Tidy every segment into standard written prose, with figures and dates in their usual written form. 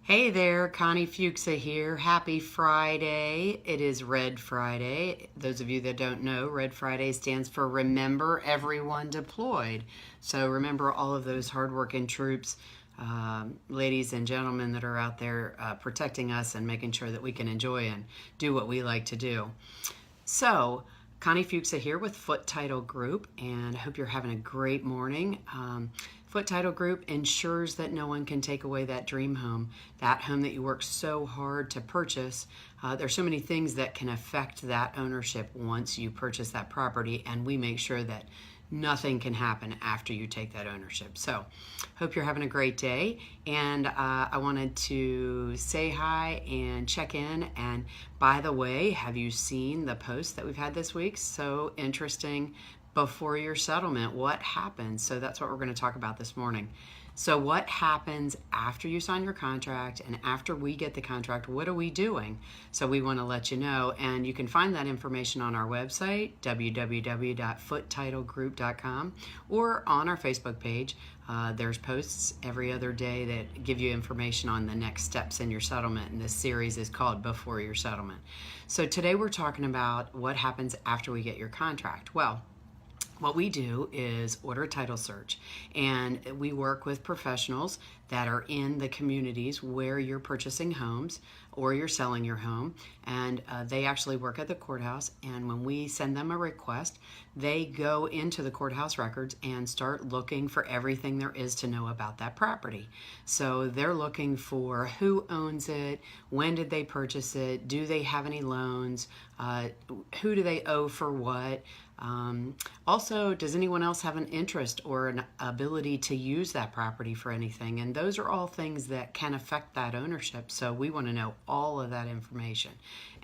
Hey there, Conniefuksa here. Happy Friday. It is Red Friday. Those of you that don't know, Red Friday stands for Remember Everyone Deployed. So remember all of those hardworking troops, ladies and gentlemen that are out there protecting us and making sure that we can enjoy and do what we like to do. So, Conniefuksa here with Foot Title Group, and I hope you're having a great morning. Foot Title Group ensures that no one can take away that dream home, that home that you worked so hard to purchase. There's so many things that can affect that ownership once you purchase that property, and we make sure that nothing can happen after you take that ownership. So, hope you're having a great day, and I wanted to say hi and check in. And by the way, have you seen the post that we've had this week? So interesting. Before your settlement, what happens? So that's what we're going to talk about this morning. So what happens after you sign your contract and after we get the contract? What are we doing? So we want to let you know, and you can find that information on our website, www.foottitlegroup.com, or on our Facebook page. There's posts every other day that give you information on the next steps in your settlement, and this series is called Before Your Settlement. So today we're talking about what happens after we get your contract. Well, what we do is order a title search, and we work with professionals that are in the communities where you're purchasing homes or you're selling your home, and they actually work at the courthouse. And when we send them a request, they go into the courthouse records and start looking for everything there is to know about that property. So they're looking for who owns it, when did they purchase it, do they have any loans, who do they owe for what. Also, does anyone else have an interest or an ability to use that property for anything? And those are all things that can affect that ownership. So we want to know all of that information.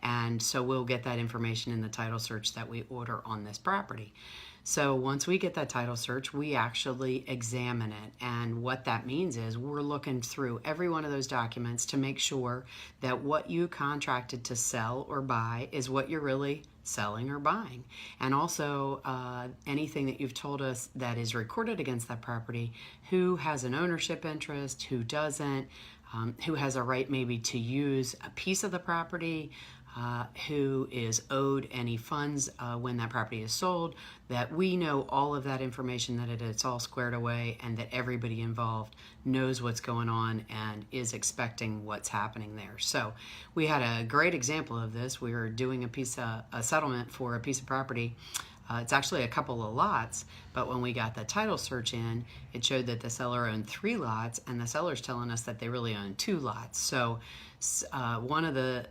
And so we'll get that information in the title search that we order on this property. So once we get that title search, we actually examine it. And what that means is we're looking through every one of those documents to make sure that what you contracted to sell or buy is what you're really selling or buying. And also anything that you've told us that is recorded against that property, who has an ownership interest, who doesn't, who has a right maybe to use a piece of the property, who is owed any funds when that property is sold, that we know all of that information, that it's all squared away, and that everybody involved knows what's going on and is expecting what's happening there. So we had a great example of this. We were doing a settlement for a piece of property. It's actually a couple of lots, but when we got the title search in, it showed that the seller owned 3 lots, and the seller's telling us that they really own 2 lots. So one of the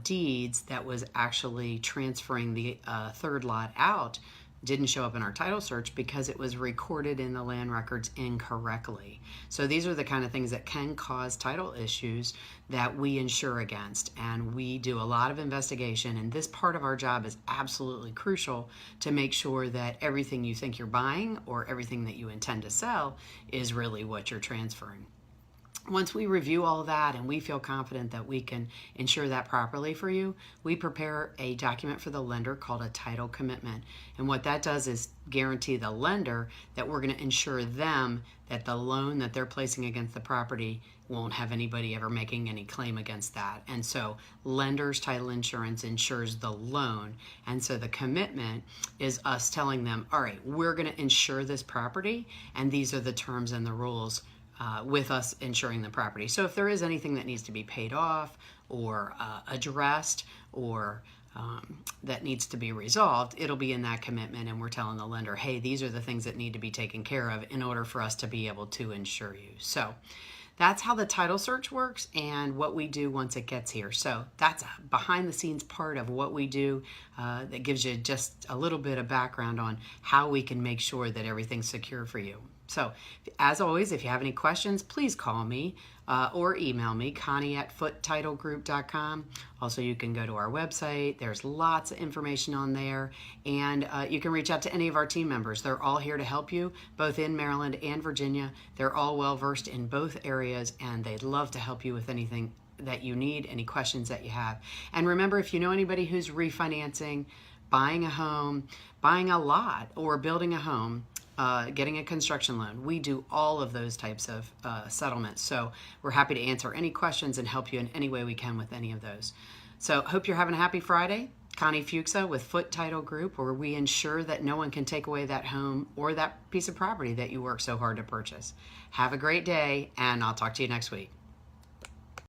deeds that was actually transferring the 3rd lot out didn't show up in our title search because it was recorded in the land records incorrectly. So these are the kind of things that can cause title issues that we insure against, and we do a lot of investigation, and this part of our job is absolutely crucial to make sure that everything you think you're buying or everything that you intend to sell is really what you're transferring. Once we review all of that and we feel confident that we can insure that properly for you, we prepare a document for the lender called a title commitment. And what that does is guarantee the lender that we're going to insure them that the loan that they're placing against the property won't have anybody ever making any claim against that. And so lender's title insurance insures the loan. And so the commitment is us telling them, all right, we're going to insure this property, and these are the terms and the rules with us insuring the property. So if there is anything that needs to be paid off or addressed or that needs to be resolved, it'll be in that commitment, and we're telling the lender, hey, these are the things that need to be taken care of in order for us to be able to insure you. So that's how the title search works and what we do once it gets here. So that's a behind the scenes part of what we do that gives you just a little bit of background on how we can make sure that everything's secure for you. So as always, if you have any questions, please call me or email me, Connie@foottitlegroup.com. Also, you can go to our website. There's lots of information on there, and you can reach out to any of our team members. They're all here to help you, both in Maryland and Virginia. They're all well-versed in both areas, and they'd love to help you with anything that you need, any questions that you have. And remember, if you know anybody who's refinancing, buying a home, buying a lot, or building a home, getting a construction loan. We do all of those types of settlements. So we're happy to answer any questions and help you in any way we can with any of those. So hope you're having a happy Friday. Connie Fuksa with Foot Title Group, where we ensure that no one can take away that home or that piece of property that you work so hard to purchase. Have a great day, and I'll talk to you next week.